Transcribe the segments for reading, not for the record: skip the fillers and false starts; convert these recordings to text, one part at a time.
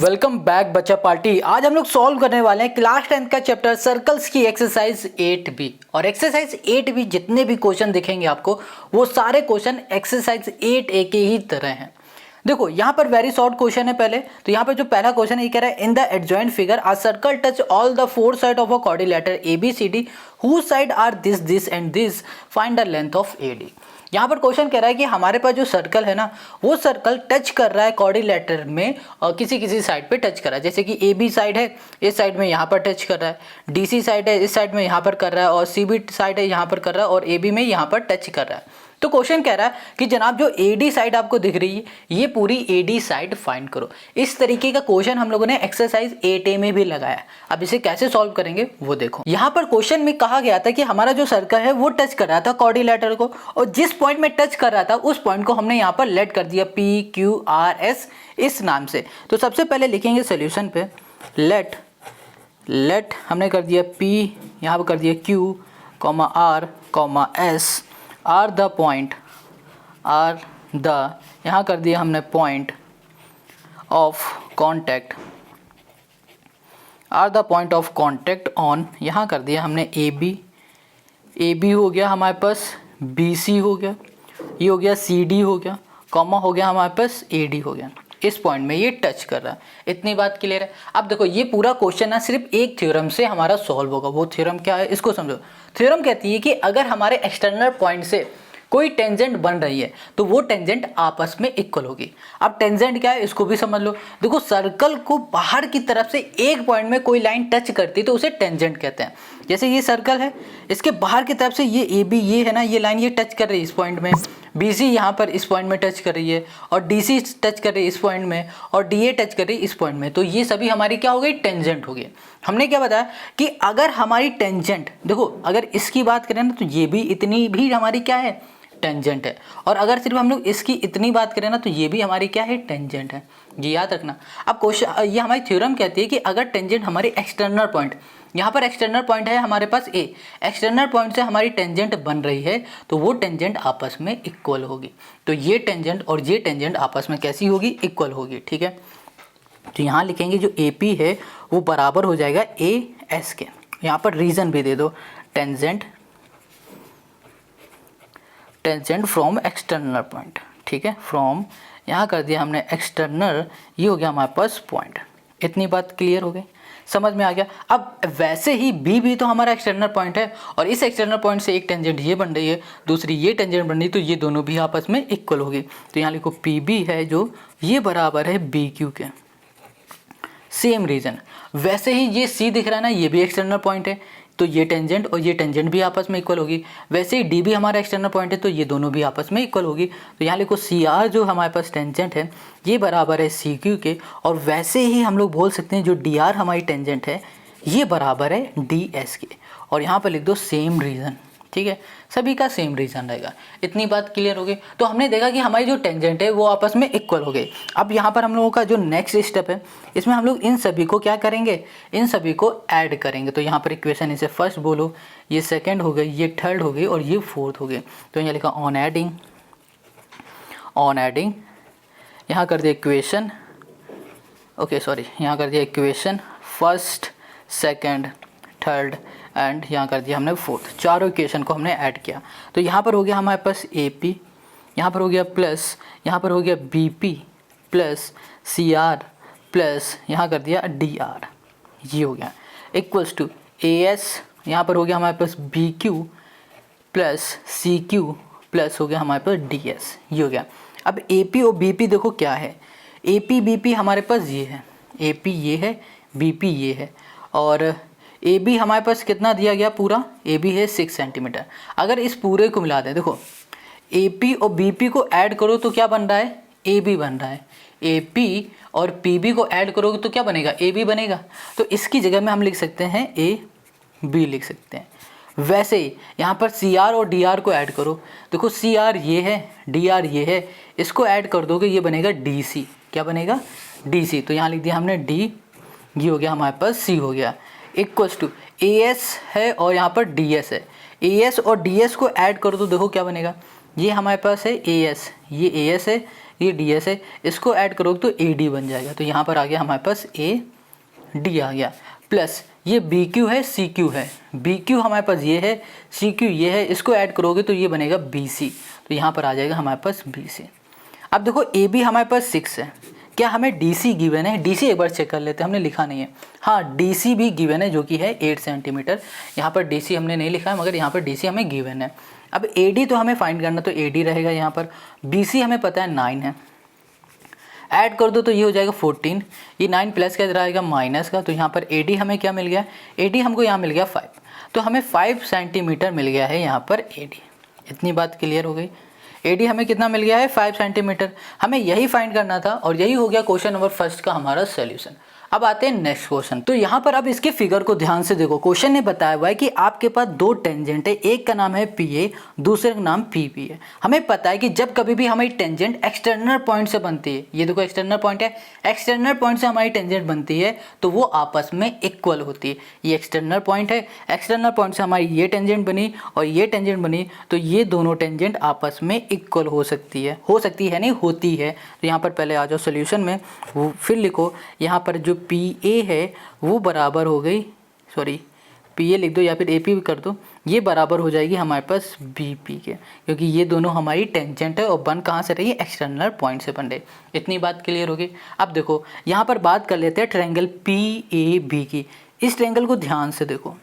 Welcome back बच्चा party. आज हम लोग सॉल्व करने वाले हैं क्लास 10 का चैप्टर सर्कल्स की एक्सरसाइज 8B। और एक्सरसाइज 8B जितने भी क्वेश्चन दिखेंगे आपको वो सारे क्वेश्चन एक्सरसाइज 8A के ही तरह हैं। देखो यहाँ पर वेरी शॉर्ट क्वेश्चन है। पहले तो यहाँ पर जो पहला क्वेश्चन है ये कह रहा है in the adjoint figure a circle touch all the four side of a quadrilateral ABCD whose side are this and this, find the length of AD। यहाँ पर क्वेश्चन कह रहा है कि हमारे पास जो सर्कल है ना वो सर्कल टच कर रहा है क्वाड्रिलेटरल में और किसी साइड पे टच कर रहा है। जैसे कि AB साइड है, इस साइड में यहाँ पर टच कर रहा है, DC साइड है, इस साइड में यहाँ पर कर रहा है, और CB साइड है यहाँ पर कर रहा है, और AB में यहाँ पर टच कर रहा है। तो क्वेश्चन कह रहा है कि जनाब जो AD साइड आपको दिख रही है ये पूरी AD साइड फाइंड करो। इस तरीके का क्वेश्चन हम लोगों ने एक्सरसाइज 8A में भी लगाया। अब इसे कैसे सॉल्व करेंगे वो देखो। यहाँ पर क्वेश्चन में कहा गया था कि हमारा जो सर्कल है वो टच कर रहा था क्वाड्रिलेटरल को, और जिस पॉइंट में टच कर रहा था उस पॉइंट को हमने यहाँ पर लेट कर दिया PQRS इस नाम से। तो सबसे पहले लिखेंगे सोल्यूशन पे लेट हमने कर दिया P, यहाँ पर कर दिया Q, R, S are the यहाँ कर दिया हमने point of contact, are the point of contact on, यहाँ कर दिया हमने AB हो गया हमारे पास, BC हो गया, ये हो गया CD हो गया, कॉमा हो गया हमारे पास AD हो गया। इस पॉइंट में ये टच कर रहा है। इतनी बात क्लियर है। अब देखो ये पूरा क्वेश्चन ना सिर्फ एक थ्योरम से हमारा सॉल्व होगा। वो थ्योरम क्या है इसको समझो। थ्योरम कहती है कि अगर हमारे एक्सटर्नल पॉइंट से कोई टेंजेंट बन रही है तो वो टेंजेंट आपस में इक्वल होगी। अब टेंजेंट क्या है इसको भी समझ लो। देखो सर्कल को बाहर की तरफ से एक पॉइंट में कोई लाइन टच करती है तो उसे टेंजेंट कहते हैं। जैसे ये सर्कल है, इसके बाहर की तरफ से ये AB ये है ना, ये लाइन ये टच कर रही है इस पॉइंट में, BC यहाँ पर इस पॉइंट में टच कर रही है, और DC टच कर रही है इस पॉइंट में, और DA टच कर रही है इस पॉइंट में। तो ये सभी हमारी क्या हो गई, टेंजेंट हो गई। हमने क्या बताया कि अगर हमारी टेंजेंट, देखो अगर इसकी बात करें ना तो ये भी इतनी भी हमारी क्या है, टेंजेंट है, और अगर सिर्फ हम लोग इसकी इतनी बात करें ना तो ये भी हमारी क्या है, टेंजेंट है। ये याद रखना। अब क्वेश्चन ये हमारी थ्योरम कहती है कि अगर टेंजेंट हमारी एक्सटर्नल पॉइंट, यहाँ पर एक्सटर्नल पॉइंट है हमारे पास A, एक्सटर्नल पॉइंट से हमारी टेंजेंट बन रही है तो वो टेंजेंट आपस में इक्वल होगी। तो ये टेंजेंट और ये टेंजेंट आपस में कैसी होगी, इक्वल होगी। ठीक है, तो यहाँ लिखेंगे जो AP है वो बराबर हो जाएगा AS के। यहाँ पर रीजन भी दे दो, टेंजेंट फ्रॉम एक्सटर्नल पॉइंट। ठीक है, फ्रॉम यहाँ कर दिया हमने एक्सटर्नल, ये हो गया हमारे पास पॉइंट। इतनी बात क्लियर हो गई, समझ में आ गया। अब वैसे ही B भी तो हमारा एक्सटर्नल पॉइंट है, और इस एक्सटर्नल पॉइंट से एक टेंजेंट ये बन रही है, दूसरी ये टेंजेंट बन रही है, तो ये दोनों भी आपस में इक्वल होगी। तो यहाँ लिखो PB है जो ये बराबर है BQ के। सेम रीजन, वैसे ही ये C दिख रहा है ना, ये भी एक्सटर्नल पॉइंट है तो ये टेंजेंट और ये टेंजेंट भी आपस में इक्वल होगी। वैसे ही D भी हमारा एक्सटर्नल पॉइंट है तो ये दोनों भी आपस में इक्वल होगी। तो यहाँ लिखो CR जो हमारे पास टेंजेंट है ये बराबर है CQ के, और वैसे ही हम लोग बोल सकते हैं जो DR हमारी टेंजेंट है ये बराबर है DS के। और यहाँ पर लिख दो सेम रीज़न। ठीक है, सभी का सेम रीज़न रहेगा। इतनी बात क्लियर हो गई। तो हमने देखा कि हमारी जो टेंजेंट है वो आपस में इक्वल हो गई। अब यहाँ पर हम लोगों का जो नेक्स्ट स्टेप है इसमें हम लोग इन सभी को क्या करेंगे, इन सभी को ऐड करेंगे। तो यहाँ पर इक्वेशन इसे फर्स्ट बोलो, ये सेकेंड हो गई, ये थर्ड हो गई, और ये फोर्थ हो गई। तो यहाँ लिखा ऑन एडिंग, यहाँ कर दिया इक्वेशन, ओके सॉरी, यहाँ कर दिया equation first, second, third and यहाँ कर दिया हमने फोर्थ। चारों इक्वेशन को हमने ऐड किया। तो यहाँ पर हो गया हमारे पास AP, यहाँ पर हो गया प्लस, यहाँ पर हो गया BP प्लस CR प्लस यहाँ कर दिया DR, ये हो गया इक्वल्स टू AS, यहाँ पर हो गया हमारे पास BQ प्लस CQ प्लस हो गया हमारे पास DS, ये हो गया। अब AP और BP देखो क्या है, AP BP हमारे पास ये है, AP ये है, BP ये है, और AB हमारे पास कितना दिया गया, पूरा AB है 6 सेंटीमीटर। अगर इस पूरे को मिला दें, देखो AP और BP को ऐड करो तो क्या बन रहा है, AB बन रहा है। AP और PB को ऐड करोगे तो क्या बनेगा, AB बनेगा। तो इसकी जगह में हम लिख सकते हैं AB लिख सकते हैं। वैसे ही यहाँ पर CR और DR को ऐड करो, देखो CR ये है, DR ये है, इसको ऐड कर दोगे ये बनेगा DC। क्या बनेगा, DC। तो यहाँ लिख दिया हमने D, ये हो गया हमारे पास C हो गया, इक्वल्स टू AS है और यहाँ पर DS है। AS और DS को ऐड कर दो, देखो क्या बनेगा, ये हमारे पास है AS, ये AS है, ये डी एस है, इसको ऐड करोगे तो ए डी बन जाएगा। तो यहाँ पर आ गया हमारे पास ए डी आ गया, प्लस ये बी क्यू है, सी क्यू है, बी क्यू हमारे पास ये है, सी क्यू ये है, इसको ऐड करोगे तो ये बनेगा बी सी। तो यहाँ पर आ जाएगा हमारे पास बी सी। अब देखो ए बी हमारे पास 6 है, क्या हमें डी सी गिवन है? डी सी एक बार चेक कर लेते हैं, हमने लिखा नहीं है। हाँ, डी सी भी गिवन है जो कि है 8 सेंटीमीटर। यहाँ पर डी सी हमने नहीं लिखा है, मगर यहाँ पर डी सी हमें गिवन है। अब ए डी तो हमें फाइंड करना, तो ए डी रहेगा यहाँ पर। बी सी हमें पता है 9 है, ऐड कर दो तो ये हो जाएगा 14। ये 9 प्लस का रहेगा माइनस का, तो यहाँ पर ए डी हमें क्या मिल गया? ए डी हमको यहाँ मिल गया 5। तो हमें 5 सेंटीमीटर मिल गया है यहाँ पर ए डी। इतनी बात क्लियर हो गई। ए डी हमें कितना मिल गया है? 5 सेंटीमीटर। हमें यही फाइंड करना था और यही हो गया क्वेश्चन नंबर फर्स्ट का हमारा सोल्यूशन। अब आते हैं नेक्स्ट क्वेश्चन। तो यहाँ पर अब इसके फिगर को ध्यान से देखो। क्वेश्चन ने बताया हुआ है कि आपके पास दो टेंजेंट है, एक का नाम है पी ए, दूसरे का नाम पी बी है। हमें पता है कि जब कभी भी हमारी टेंजेंट एक्सटर्नल पॉइंट से बनती है, ये देखो एक्सटर्नल पॉइंट है, एक्सटर्नल पॉइंट से हमारी टेंजेंट बनती है तो वो आपस में इक्वल होती है। ये एक्सटर्नल पॉइंट है, एक्सटर्नल पॉइंट से हमारी ये टेंजेंट बनी और ये टेंजेंट बनी, तो ये दोनों टेंजेंट आपस में इक्वल हो सकती है नहीं, होती है। तो यहाँ पर पहले आ जाओ सोल्यूशन में, वो फिर लिखो यहाँ पर जो पी ए है वो बराबर हो गई, सॉरी पी ए लिख दो या फिर ए पी कर दो, ये बराबर हो जाएगी हमारे पास बी पी के, क्योंकि ये दोनों हमारी टेंजेंट है और बन कहाँ से रही है? एक्सटर्नल पॉइंट से बन रही। इतनी बात क्लियर होगी। अब देखो यहाँ पर बात कर लेते हैं ट्रायंगल पी ए बी की। इस ट्रायंगल को ध्यान से देखो।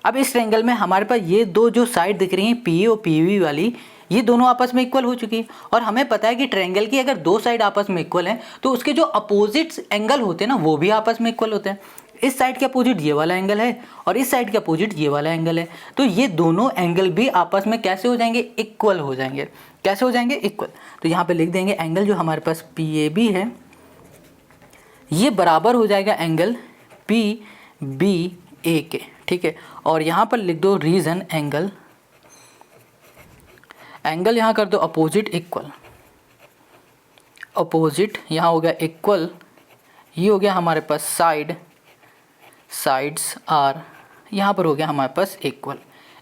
अब इस ट्रायंगल में हमारे पास ये दो जो साइड दिख रही हैं पी ए और पी बी वाली, ये दोनों आपस में इक्वल हो चुकी है। और हमें पता है कि ट्रायंगल की अगर दो साइड आपस में इक्वल हैं तो उसके जो अपोजिट एंगल होते हैं ना वो भी आपस में इक्वल होते हैं। इस साइड के अपोजिट ये वाला एंगल है और इस साइड के अपोजिट ये वाला एंगल है, तो ये दोनों एंगल भी आपस में कैसे हो जाएंगे? इक्वल हो जाएंगे। कैसे हो जाएंगे? इक्वल। तो यहाँ पे लिख देंगे एंगल जो हमारे पास पी ए बी है ये बराबर हो जाएगा एंगल पी बी ए के, ठीक है। और यहाँ पर लिख दो रीजन एंगल यहाँ कर दो अपोजिट इक्वल, अपोजिट यहाँ हो गया इक्वल, ये हो गया हमारे पास साइड्स आर यहाँ पर हो गया हमारे पास इक्वल।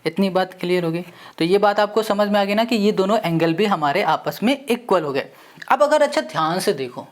इतनी बात क्लियर हो गई। तो ये बात आपको समझ में आ गई ना कि ये दोनों एंगल भी हमारे आपस में इक्वल हो गए। अब अगर अच्छा ध्यान से देखो,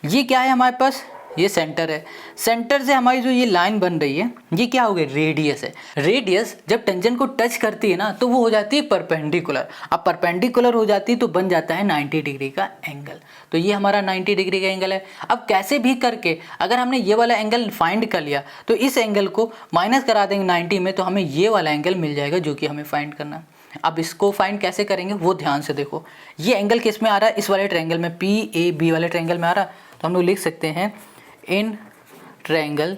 ये क्या है हमारे पास? ये सेंटर है। सेंटर से हमारी जो ये लाइन बन रही है ये क्या हो गई? रेडियस है। रेडियस जब टेंजेंट को टच करती है ना तो वो हो जाती है परपेंडिकुलर। अब परपेंडिकुलर हो जाती है तो बन जाता है 90 डिग्री का एंगल। तो ये हमारा 90 डिग्री का एंगल है। अब कैसे भी करके अगर हमने ये वाला एंगल फाइंड कर लिया तो इस एंगल को माइनस करा देंगे 90 में, तो हमें ये वाला एंगल मिल जाएगा जो कि हमें फाइंड करना है। अब इसको फाइंड कैसे करेंगे वो ध्यान से देखो। ये एंगल किस में आ रहा है? इस वाले ट्रायंगल में, पी ए बी वाले ट्रायंगल में आ रहा है। तो हम लोग लिख सकते हैं in triangle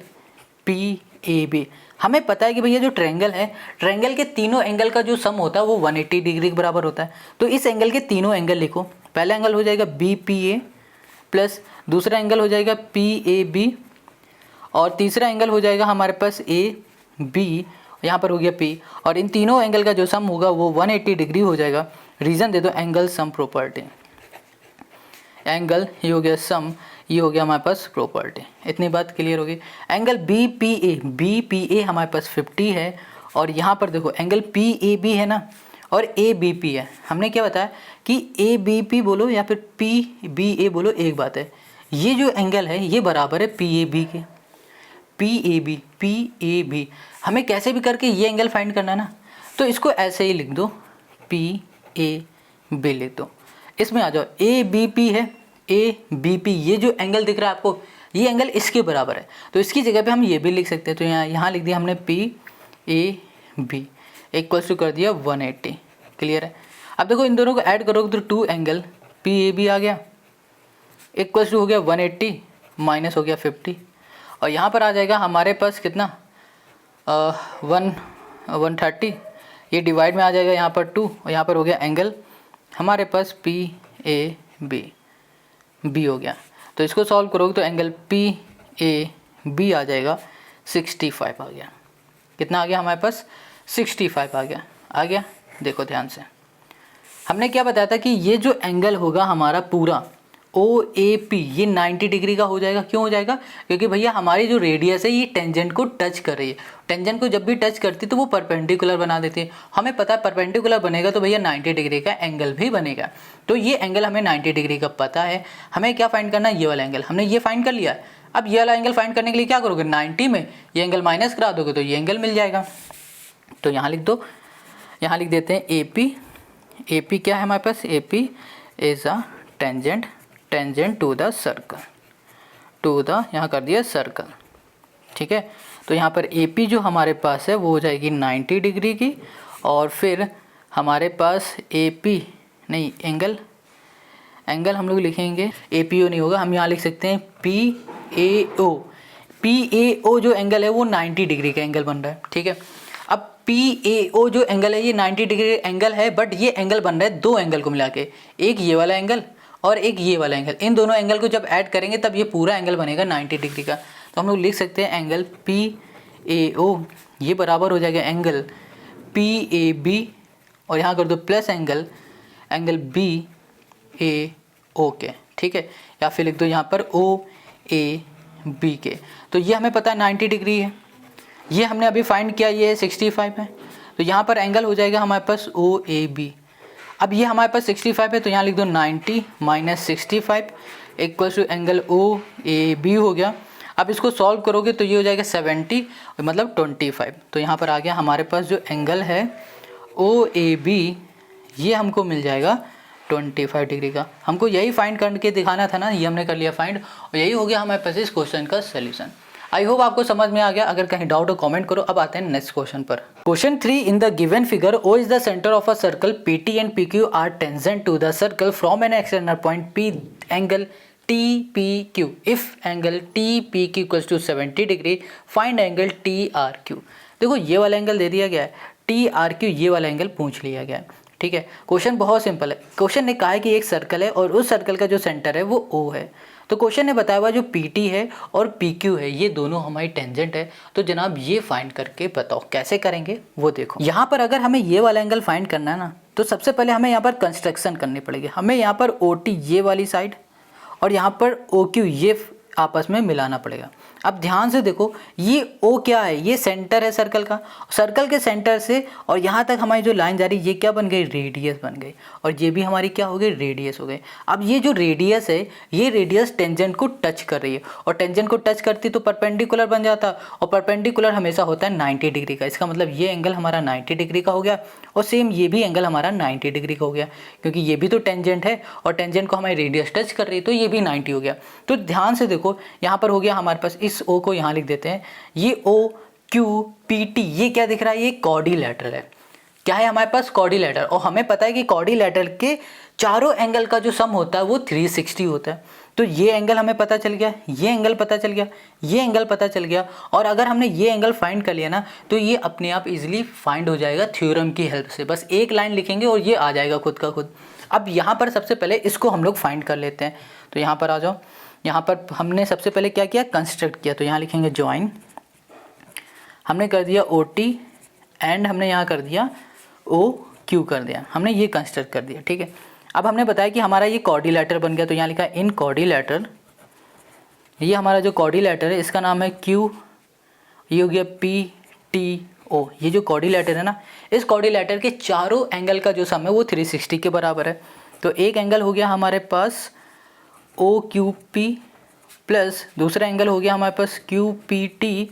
P A B. हमें पता है कि भैया जो ट्रायंगल है, ट्रायंगल के तीनों एंगल का जो सम होता है वो 180 डिग्री के बराबर होता है। तो इस एंगल के तीनों एंगल लिखो। पहला एंगल हो जाएगा बी पी ए प्लस दूसरा एंगल हो जाएगा पी ए बी और तीसरा एंगल हो जाएगा हमारे पास ए बी, यहाँ पर हो गया पी, और इन तीनों एंगल का जो सम होगा वो 180 डिग्री हो जाएगा। रीज़न दे दो एंगल सम प्रॉपर्टी। एंगल ये हो गया सम, ये हो गया हमारे पास प्रॉपर्टी। इतनी बात क्लियर होगी। एंगल बी पी ए हमारे पास 50 है और यहाँ पर देखो एंगल पी ए बी है ना और ए बी पी है। हमने क्या बताया कि ए बी पी बोलो या फिर पी बी ए बोलो, एक बात है, ये जो एंगल है ये बराबर है पी ए बी के। पी ए बी हमें कैसे भी करके ये एंगल फाइंड करना है ना, तो इसको ऐसे ही लिख दो, पी ए बी लिख दो। इसमें आ जाओ, ए बी पी है, ए बी पी, ये जो एंगल दिख रहा है आपको ये एंगल इसके बराबर है, तो इसकी जगह पे हम ये भी लिख सकते हैं। तो यहाँ लिख दिया हमने P A B equals to कर दिया 180। क्लियर है। अब देखो इन दोनों को ऐड करोगे तो two angle P A B आ गया इक्वल्स टू हो गया 180 माइनस हो गया 50 और यहाँ पर आ जाएगा हमारे पास कितना 130, ये डिवाइड में आ जाएगा यहाँ पर 2 और यहाँ पर हो गया एंगल हमारे पास पी ए बी हो गया। तो इसको सॉल्व करोगे तो एंगल पी ए बी आ जाएगा 65 आ गया। कितना आ गया हमारे पास? 65 आ गया। देखो ध्यान से, हमने क्या बताया था कि ये जो एंगल होगा हमारा पूरा OAP ये 90 डिग्री का हो जाएगा। क्यों हो जाएगा? क्योंकि भैया हमारी जो रेडियस है ये टेंजेंट को टच कर रही है। टेंजेंट को जब भी टच करती है तो वो परपेंडिकुलर बना देती है। हमें पता है परपेंडिकुलर बनेगा तो भैया 90 डिग्री का एंगल भी बनेगा। तो ये एंगल हमें 90 डिग्री का पता है। हमें क्या फाइंड करना है? ये वाला एंगल। हमने ये फाइंड कर लिया है। अब ये वाला एंगल फाइंड करने के लिए क्या करोगे? 90 में ये एंगल माइनस करा दोगे तो ये एंगल मिल जाएगा। तो यहाँ लिख दो, यहाँ लिख देते हैं AP। AP क्या है हमारे पास? AP is a tangent to the circle, to the, यहाँ कर दिया सर्कल। ठीक है, तो यहाँ पर AP जो हमारे पास है वो हो जाएगी 90 डिग्री की, और फिर हमारे पास AP नहीं, एंगल हम लोग लिखेंगे APO नहीं होगा, हम यहाँ लिख सकते हैं PAO। PAO जो एंगल है वो 90 डिग्री का एंगल बन रहा है। ठीक है, अब PAO जो एंगल है ये 90 डिग्री एंगल है, बट ये एंगल बन रहा है दो एंगल को मिला के, एक ये वाला एंगल और एक ये वाला एंगल। इन दोनों एंगल को जब ऐड करेंगे तब ये पूरा एंगल बनेगा 90 डिग्री का। तो हम लोग लिख सकते हैं एंगल PAO ये बराबर हो जाएगा एंगल PAB, और यहाँ कर दो प्लस एंगल BAO के। ठीक है, या फिर लिख दो यहाँ पर OAB के। तो ये हमें पता है 90 डिग्री है, ये हमने अभी फाइंड किया, ये 65 है। तो यहाँ पर एंगल हो जाएगा हमारे पास OAB। अब ये हमारे पास 65 है तो यहाँ लिख दो 90 minus 65 equal to angle OAB हो गया। अब इसको सॉल्व करोगे तो ये हो जाएगा 70 मतलब 25। तो यहाँ पर आ गया हमारे पास जो एंगल है OAB, ये हमको मिल जाएगा 25 डिग्री का। हमको यही फाइंड करके दिखाना था ना, ये हमने कर लिया फाइंड, और यही हो गया हमारे पास इस क्वेश्चन का सोल्यूशन। आई होप आपको समझ में आ गया। अगर कहीं डाउट हो कमेंट करो। अब आते हैं नेक्स्ट क्वेश्चन पर। Question 3, in the given figure O is the centre of a circle, PT and PQ are tangent to the circle from an external point P angle TPQ। If angle TPQ equals to 70 degree, find angle TRQ। देखो ये वाला angle दे दिया गया है, TRQ ये वाला angle पूछ लिया गया है। ठीक है, क्वेश्चन बहुत सिंपल है। क्वेश्चन ने कहा है कि एक सर्कल है और उस सर्कल का जो सेंटर है वो O है। तो क्वेश्चन ने बताया हुआ जो PT है और PQ है ये दोनों हमारी टेंजेंट है। तो जनाब ये फाइंड करके बताओ कैसे करेंगे वो देखो। यहाँ पर अगर हमें ये वाला एंगल फाइंड करना है ना, तो सबसे पहले हमें यहाँ पर कंस्ट्रक्शन करनी पड़ेगी। हमें यहाँ पर OT ये वाली साइड और यहाँ पर OQ ये आपस में मिलाना पड़ेगा। अब ध्यान से देखो, ये O क्या है? ये सेंटर है सर्कल का। सर्कल के सेंटर से और यहाँ तक हमारी जो लाइन जा रही है ये क्या बन गई? रेडियस बन गई। और ये भी हमारी क्या हो गई? रेडियस हो गई। अब ये जो रेडियस है ये रेडियस टेंजेंट को टच कर रही है, और टेंजेंट को टच करती तो परपेंडिकुलर बन जाता, और परपेंडिकुलर हमेशा होता है 90 डिग्री का। इसका मतलब ये एंगल हमारा 90 डिग्री का हो गया, और सेम ये भी एंगल हमारा 90 डिग्री का हो गया, क्योंकि ये भी तो टेंजेंट है और टेंजेंट को हमारी रेडियस टच कर रही है, तो ये भी 90 हो गया। तो ध्यान से देखो, यहाँ पर हो गया हमारे पास, इस O को यहाँ लिख देते हैं, ये OQPT ये क्या दिख रहा है? ये कॉर्डिलैटरल है। क्या है हमारे पास? कॉर्डिलैटरल। और हमें पता है कि कॉर्डिलैटरल के चारों एंगल का जो सम होता है वो 360 होता है। तो ये एंगल हमें पता चल गया, ये एंगल पता चल गया, ये एंगल पता चल गया, और अगर हमने ये एंगल फाइंड कर लिया ना तो ये अपने आप इजीली फाइंड हो जाएगा थ्योरम की हेल्प से। बस एक लाइन लिखेंगे और ये आ जाएगा खुद का खुद। अब यहाँ पर सबसे पहले इसको हम लोग फाइंड कर लेते हैं। तो यहाँ पर आ जाओ, यहाँ पर हमने सबसे पहले क्या किया? कंस्ट्रक्ट किया। तो यहाँ लिखेंगे जॉइन, हमने कर दिया OT एंड हमने यहाँ कर दिया OQ कर दिया, हमने ये कंस्ट्रक्ट कर दिया। ठीक है, अब हमने बताया कि हमारा ये कॉर्डिलैटर बन गया। तो यहाँ लिखा इन कॉर्डिलैटर, ये हमारा जो कॉर्डिलैटर है इसका नाम है Q, ये हो गया PTO। ये जो कॉर्डिलैटर है ना, इस कॉर्डिलैटर के चारों एंगल का जो सम है वो 360 के बराबर है। तो एक एंगल हो गया हमारे पास OQP प्लस दूसरा एंगल हो गया हमारे पास QPT,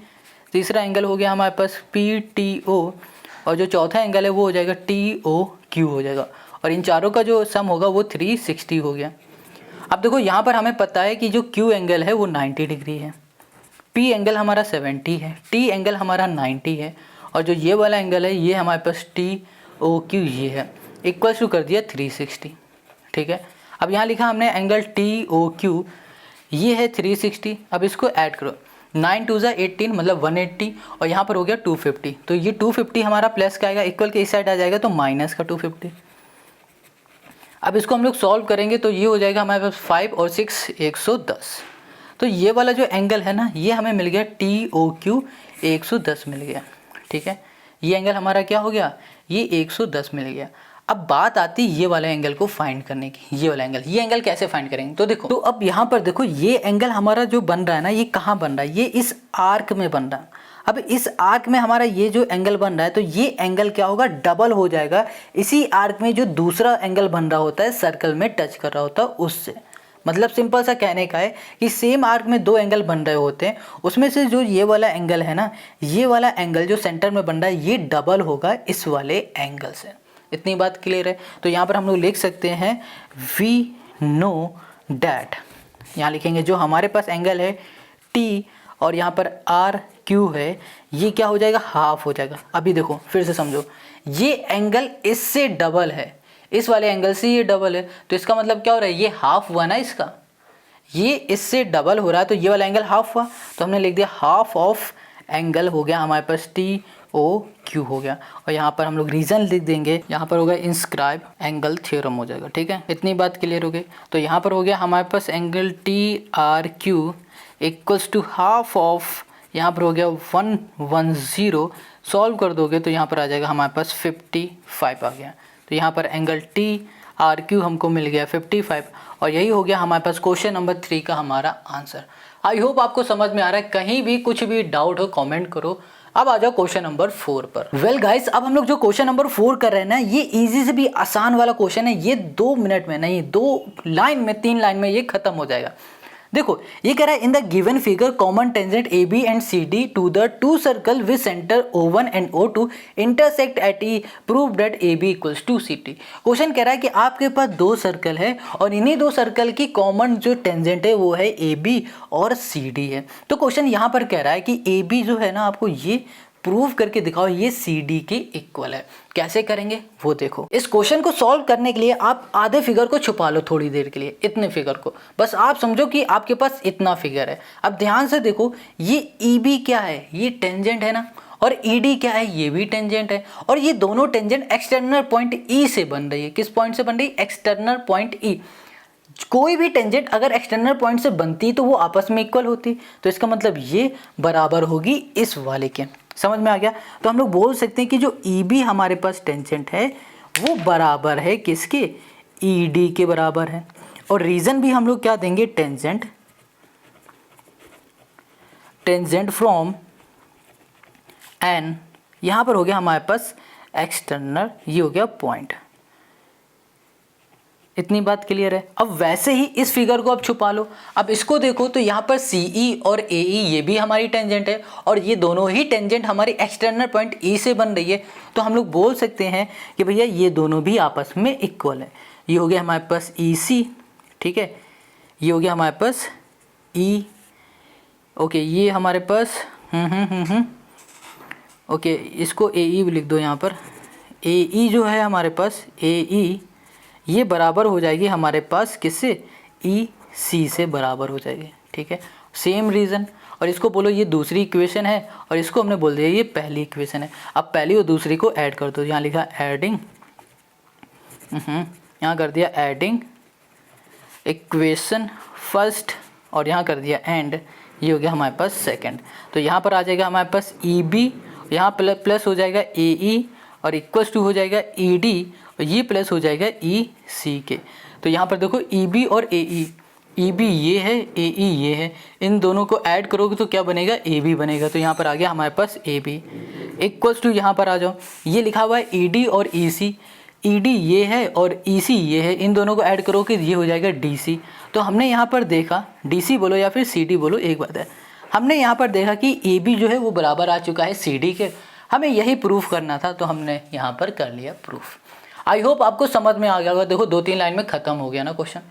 तीसरा एंगल हो गया हमारे पास PTO, और जो चौथा एंगल है वो हो जाएगा TOQ हो जाएगा, और इन चारों का जो सम होगा वो 360 हो गया। अब देखो यहाँ पर हमें पता है कि जो Q एंगल है वो 90 डिग्री है, P एंगल हमारा 70 है, T एंगल हमारा 90 है, और जो ये वाला एंगल है ये हमारे पास TOQ ये है, इक्वल टू कर दिया 360। ठीक है, अब यहाँ लिखा हमने एंगल TOQ ये है 360। अब इसको ऐड करो, 9 2 18 मतलब 180, और यहाँ पर हो गया 250। तो ये 250 हमारा प्लस का आएगा, इक्वल के इस साइड आ जाएगा तो माइनस का 250। अब इसको हम लोग सॉल्व करेंगे तो ये हो जाएगा हमारे पास 5 और 6 110। तो ये वाला जो एंगल है ना ये हमें मिल गया TOQ 110 मिल गया। ठीक है, ये एंगल हमारा क्या हो गया? ये 110 मिल गया। अब बात आती है ये वाले एंगल को फाइंड करने की, ये वाला एंगल, ये एंगल कैसे फाइंड करेंगे? तो देखो, तो अब यहाँ पर देखो ये एंगल हमारा जो बन रहा है ना, ये कहाँ बन रहा है? ये इस आर्क में बन रहा है। अब इस आर्क में हमारा ये जो एंगल बन रहा है, तो ये एंगल क्या होगा? डबल हो जाएगा इसी आर्क में जो दूसरा एंगल बन रहा होता है, सर्कल में टच कर रहा होता है उससे। मतलब सिंपल सा कहने का है कि सेम आर्क में दो एंगल बन रहे होते हैं, उसमें से जो ये वाला एंगल है ना, ये वाला एंगल जो सेंटर में बन रहा है, ये डबल होगा इस वाले एंगल से। इतनी बात क्लियर है? तो यहाँ पर हम लोग लिख सकते हैं वी नो डैट, यहाँ लिखेंगे जो हमारे पास एंगल है टी और यहाँ पर आर क्यू है, ये क्या हो जाएगा? हाफ हो जाएगा। अभी देखो फिर से समझो, ये एंगल इससे डबल है, इस वाले एंगल से ये डबल है, तो इसका मतलब क्या हो रहा है? ये हाफ हुआ ना इसका, ये इससे डबल हो रहा है, तो ये वाला एंगल हाफ हुआ, तो हमने लिख दिया हाफ ऑफ एंगल हो गया हमारे पास टी ओ क्यू हो गया। और यहाँ पर हम लोग रीज़न लिख देंगे, यहाँ पर होगा इंस्क्राइब एंगल थ्योरम हो जाएगा। ठीक है, इतनी बात क्लियर हो गई। तो यहाँ पर हो गया हमारे पास angle T R Q equals to half of, यहाँ पर हो गया 110, सॉल्व कर दोगे तो यहाँ पर आ जाएगा हमारे पास 55 आ गया। तो यहाँ पर एंगल टी आर क्यू हमको मिल गया 55, और यही हो गया हमारे पास क्वेश्चन नंबर 3 का हमारा आंसर। आई होप आपको समझ में आ रहा है। कहीं भी कुछ भी डाउट हो कमेंट करो। अब आ जाओ क्वेश्चन नंबर 4 पर। वेल गाइस, अब हम लोग जो क्वेश्चन नंबर 4 कर रहे हैं ना, ये इजी से भी आसान वाला क्वेश्चन है। ये 2 मिनट में नहीं, 2 लाइन में, 3 लाइन में ये खत्म हो जाएगा। देखो ये कह रहा है in the given figure common tangent A B and C D to the two circle with centre O1 and O2 intersect at E, prove that A B equals to C T. Question कह रहा है कि आपके पास 2 circle है और इन्हीं 2 circle की common जो टेंजेंट है वो है ए बी और सी डी है। तो क्वेश्चन यहाँ पर कह रहा है कि ए बी जो है ना, आपको ये प्रूव करके दिखाओ ये सी डी के इक्वल है। कैसे करेंगे वो देखो। इस क्वेश्चन को सॉल्व करने के लिए आप आधे फिगर को छुपा लो थोड़ी देर के लिए, इतने फिगर को बस आप समझो कि आपके पास इतना फिगर है। अब ध्यान से देखो, ये ई बी क्या है? ये टेंजेंट है ना, और ई डी क्या है? ये भी टेंजेंट है, और ये दोनों टेंजेंट एक्सटर्नल पॉइंट ई से बन रही है। किस पॉइंट से बन रही है? एक्सटर्नल पॉइंट ई। कोई भी टेंजेंट अगर एक्सटर्नल पॉइंट से बनती तो वो आपस में इक्वल होती, तो इसका मतलब ये बराबर होगी इस वाले के। समझ में आ गया? तो हम लोग बोल सकते हैं कि जो ई बी हमारे पास टेंजेंट है वो बराबर है किसके? ई डी के बराबर है। और रीजन भी हम लोग क्या देंगे? टेंजेंट फ्रॉम एन, यहाँ पर हो गया हमारे पास एक्सटर्नल, ये हो गया पॉइंट। इतनी बात क्लियर है? अब वैसे ही इस फिगर को अब छुपा लो। अब इसको देखो तो यहाँ पर सी ई और ए ई ये भी हमारी टेंजेंट है, और ये दोनों ही टेंजेंट हमारी एक्सटर्नल पॉइंट ई से बन रही है। तो हम लोग बोल सकते हैं कि भैया ये दोनों भी आपस में इक्वल है। ये हो गया हमारे पास ई सी, ठीक है, ये हो गया हमारे पास ई, ओके, ये हमारे पास ओके, इसको ए ई लिख दो यहाँ पर। ए ई जो है हमारे पास, ए ई ये बराबर हो जाएगी हमारे पास किससे? ई सी से बराबर हो जाएगी। ठीक है, सेम रीज़न। और इसको बोलो ये दूसरी इक्वेशन है, और इसको हमने बोल दिया ये पहली इक्वेशन है। अब पहली और दूसरी को ऐड कर दो। यहाँ लिखा एडिंग, यहाँ कर दिया एडिंग इक्वेशन फर्स्ट, और यहाँ कर दिया एंड, ये हो गया हमारे पास सेकंड। तो यहाँ पर आ जाएगा हमारे पास ई बी, यहाँ प्लस हो जाएगा ए ई, और इक्वल्स टू हो जाएगा ई डी, और ये प्लस हो जाएगा ई सी के। तो यहाँ पर देखो ई बी और ई बी ये है, ए ई ये है, इन दोनों को ऐड करोगे तो क्या बनेगा? ए बी बनेगा। तो यहाँ पर आ गया हमारे पास ए बी इक्वल्स टू, यहाँ पर आ जाओ, ये लिखा हुआ है ई डी और ई सी, ई डी ये है और ई सी ये है, इन दोनों को ऐड करोगे ये हो जाएगा डी सी। तो हमने यहाँ पर देखा, डी सी बोलो या फिर सी डी बोलो, एक बात है, हमने यहाँ पर देखा कि ए बी जो है वो बराबर आ चुका है सी डी के। हमें यही प्रूफ करना था, तो हमने यहाँ पर कर लिया प्रूफ। आई होप आपको समझ में आ गया होगा। देखो 2-3 लाइन में खत्म हो गया ना क्वेश्चन।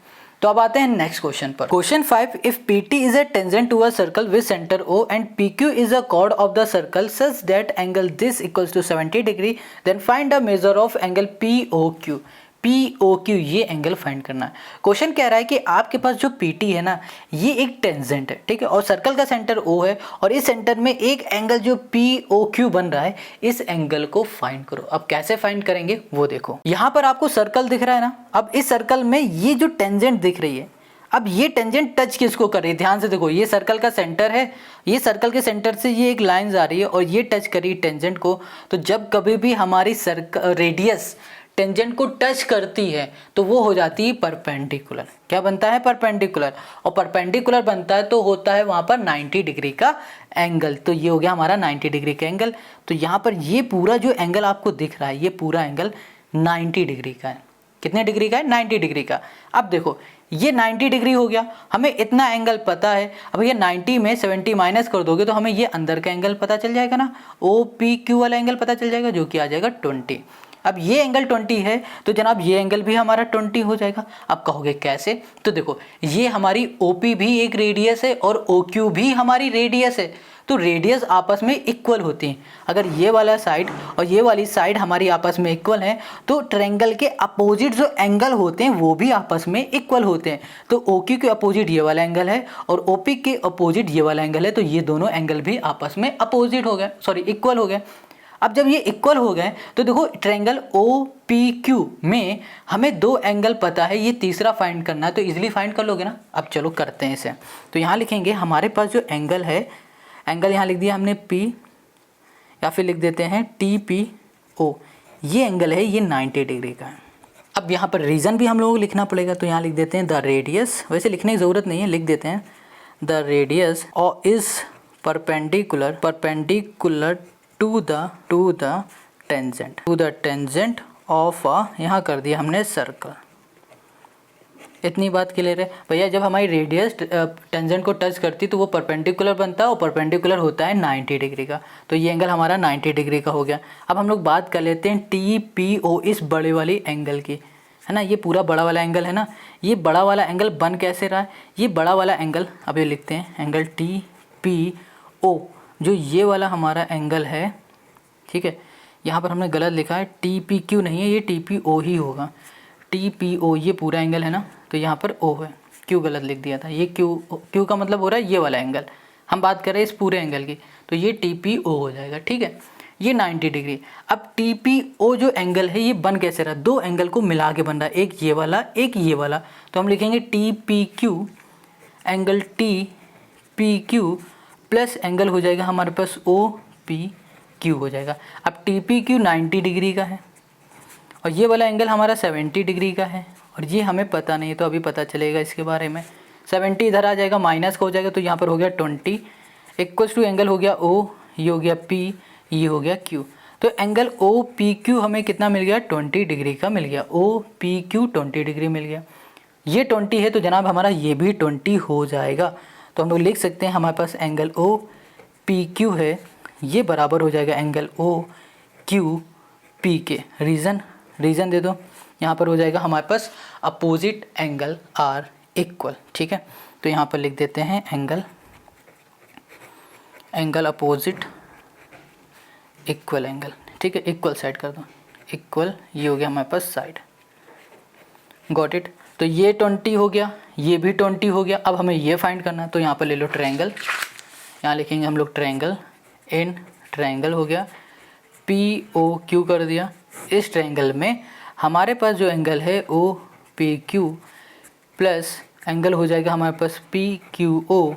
तो अब आते हैं नेक्स्ट क्वेश्चन पर। Question 5, if P T is a tangent to a circle with centre O and P Q is a chord of the circle such that angle this equals to 70 degree, then find the measure of angle P O Q. P O Q ये angle find करना है। Question कह रहा है कि आपके पास जो P T है ना, ये एक टेंजेंट है, ठीक है, और सर्कल का सेंटर O है, और इस सेंटर में एक एंगल जो पी ओ क्यू बन रहा है, इस एंगल को फाइंड करो। अब कैसे फाइंड करेंगे वो देखो। यहाँ पर आपको सर्कल दिख रहा है ना, अब इस सर्कल में ये जो टेंजेंट दिख रही है, अब ये टेंजेंट टच किसको कर रही है? ध्यान से देखो, ये सर्कल का सेंटर है, ये सर्कल के सेंटर से ये एक लाइन जा रही है और ये टच करी टेंजेंट को। तो जब कभी भी हमारी रेडियस टेंजेंट को टच करती है तो वो हो जाती है परपेंडिकुलर। क्या बनता है? परपेंडिकुलर। और परपेंडिकुलर बनता है तो होता है वहाँ पर 90 डिग्री का एंगल। तो ये हो गया हमारा 90 डिग्री का एंगल। तो यहाँ पर ये पूरा जो एंगल आपको दिख रहा है ये पूरा एंगल 90 डिग्री का है। कितने डिग्री का है? 90 डिग्री का। अब देखो ये 90 डिग्री हो गया, हमें इतना एंगल पता है। अब ये 90 में 70 माइनस कर दोगे तो हमें ये अंदर का एंगल पता चल जाएगा ना, OPQ वाला एंगल पता चल जाएगा, जो कि आ जाएगा 20। अब ये एंगल 20 है तो जनाब ये एंगल भी हमारा 20 हो जाएगा। अब कहोगे कैसे? तो देखो ये हमारी OP भी एक रेडियस है और OQ भी हमारी रेडियस है, तो रेडियस आपस में इक्वल होती हैं। अगर ये वाला साइड और ये वाली साइड हमारी आपस में इक्वल हैं तो ट्रायंगल के अपोजिट जो एंगल होते हैं वो भी आपस में इक्वल होते हैं। तो OQ के अपोजिट ये वाला एंगल है और OP के अपोजिट ये वाला एंगल है, तो ये दोनों एंगल भी आपस में अपोजिट हो गए, सॉरी इक्वल हो गए। अब जब ये इक्वल हो गए तो देखो ट्रायंगल OPQ में हमें दो एंगल पता है, ये तीसरा फाइंड करना है, तो इजीली फाइंड कर लोगे ना। अब चलो करते हैं इसे। तो यहाँ लिखेंगे हमारे पास जो एंगल है, एंगल यहाँ लिख दिया हमने P या फिर लिख देते हैं TPO। ये एंगल है ये 90 डिग्री का है। अब यहाँ पर रीज़न भी हम लोगों को लिखना पड़ेगा, तो यहाँ लिख देते हैं द रेडियस, वैसे लिखने की ज़रूरत नहीं है, लिख देते हैं द रेडियस और is perpendicular to the tangent of यहाँ कर दिया हमने सर्कल। इतनी बात क्लियर है भैया। जब हमारी रेडियस टेंजेंट को टच करती तो वो परपेंडिकुलर बनता है और परपेंडिकुलर होता है 90 डिग्री का, तो ये एंगल हमारा 90 डिग्री का हो गया। अब हम लोग बात कर लेते हैं TPO इस बड़े वाली एंगल की, है ना। ये पूरा बड़ा वाला एंगल है ना, ये बड़ा वाला एंगल बन कैसे रहा है? ये बड़ा वाला एंगल, अब ये लिखते हैं एंगल TPO, जो ये वाला हमारा एंगल है, ठीक है। यहाँ पर हमने गलत लिखा है, TPQ नहीं है, ये TPO ही होगा। TPO ये पूरा एंगल है ना, तो यहाँ पर O है, Q गलत लिख दिया था। ये Q का मतलब हो रहा है ये वाला एंगल, हम बात कर रहे हैं इस पूरे एंगल की, तो ये TPO हो जाएगा, ठीक है। ये 90 डिग्री। अब TPO जो एंगल है ये बन कैसे रहा? दो एंगल को मिला के बन रहा है, एक ये वाला एक ये वाला, तो हम लिखेंगे TPQ, angle TPQ plus angle हो जाएगा हमारे पास OPQ हो जाएगा। अब TPQ 90 डिग्री का है और ये वाला एंगल हमारा 70 डिग्री का है, और ये हमें पता नहीं, तो अभी पता चलेगा इसके बारे में। 70 इधर आ जाएगा, माइनस का हो जाएगा, तो यहाँ पर हो गया 20 इक्वल्स टू एंगल हो गया O, ये हो गया P, ये हो गया Q। तो एंगल OPQ हमें कितना मिल गया? 20 डिग्री का मिल गया। OPQ 20 डिग्री मिल गया। ये 20 है तो जनाब हमारा ये भी 20 हो जाएगा। तो हम लोग लिख सकते हैं हमारे पास एंगल OPQ है, ये बराबर हो जाएगा एंगल OQP के। रीज़न दे दो, यहाँ पर हो जाएगा हमारे पास अपोजिट एंगल आर इक्वल, ठीक है। तो यहाँ पर लिख देते हैं एंगल अपोजिट इक्वल एंगल, ठीक है। इक्वल साइड कर दो, इक्वल, ये हो गया हमारे पास साइड, गॉट इट। तो ये 20 हो गया, ये भी 20 हो गया। अब हमें ये फाइंड करना है, तो यहाँ पर ले लो ट्रायंगल, यहाँ लिखेंगे हम लोग ट्रायंगल, इन ट्रायंगल हो गया, POQ कर दिया। इस ट्रायंगल में हमारे पास जो एंगल है OPQ प्लस एंगल हो जाएगा हमारे पास PQO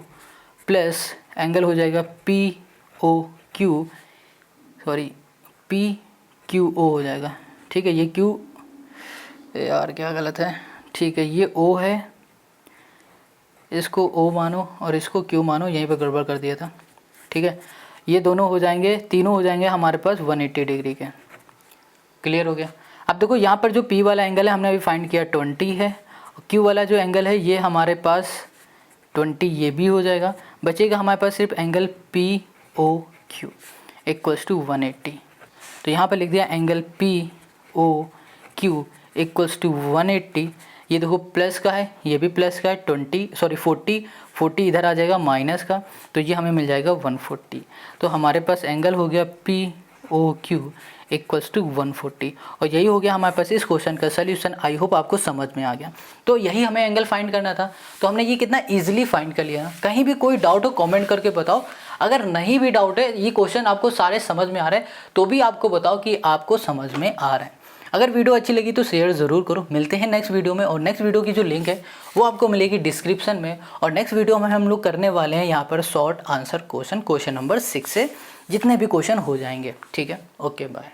प्लस एंगल हो जाएगा PQO हो जाएगा, ठीक है। ये Q, यार क्या गलत है, ठीक है। ये O है, इसको O मानो और इसको Q मानो, यहीं पर गड़बड़ कर दिया था, ठीक है। ये दोनों हो जाएंगे, तीनों हो जाएंगे हमारे पास 180 डिग्री के। क्लियर हो गया। अब देखो यहाँ पर जो P वाला एंगल है हमने अभी फाइंड किया 20 है, और Q वाला जो एंगल है ये हमारे पास 20, ये भी हो जाएगा। बचेगा हमारे पास सिर्फ एंगल POQ इक्वल्स टू 180। तो यहाँ पर लिख दिया एंगल POQ इक्वल्स टू 180। ये देखो प्लस का है, ये भी प्लस का है, 40 इधर आ जाएगा माइनस का, तो ये हमें मिल जाएगा 140। तो हमारे पास एंगल हो गया POQ इक्वल्स टू 140, और यही हो गया हमारे पास इस क्वेश्चन का सल्यूशन। आई होप आपको समझ में आ गया। तो यही हमें एंगल फाइंड करना था, तो हमने ये कितना इजीली फाइंड कर लिया ना। कहीं भी कोई डाउट हो कमेंट करके बताओ, अगर नहीं भी डाउट है, ये क्वेश्चन आपको सारे समझ में आ रहे हैं, तो भी आपको बताओ कि आपको समझ में आ रहा है। अगर वीडियो अच्छी लगी तो शेयर ज़रूर करो। मिलते हैं नेक्स्ट वीडियो में, और नेक्स्ट वीडियो की जो लिंक है वो आपको मिलेगी डिस्क्रिप्शन में। और नेक्स्ट वीडियो में हम लोग करने वाले हैं यहाँ पर शॉर्ट आंसर क्वेश्चन नंबर 6 से जितने भी क्वेश्चन हो जाएंगे, ठीक है। Okay bye.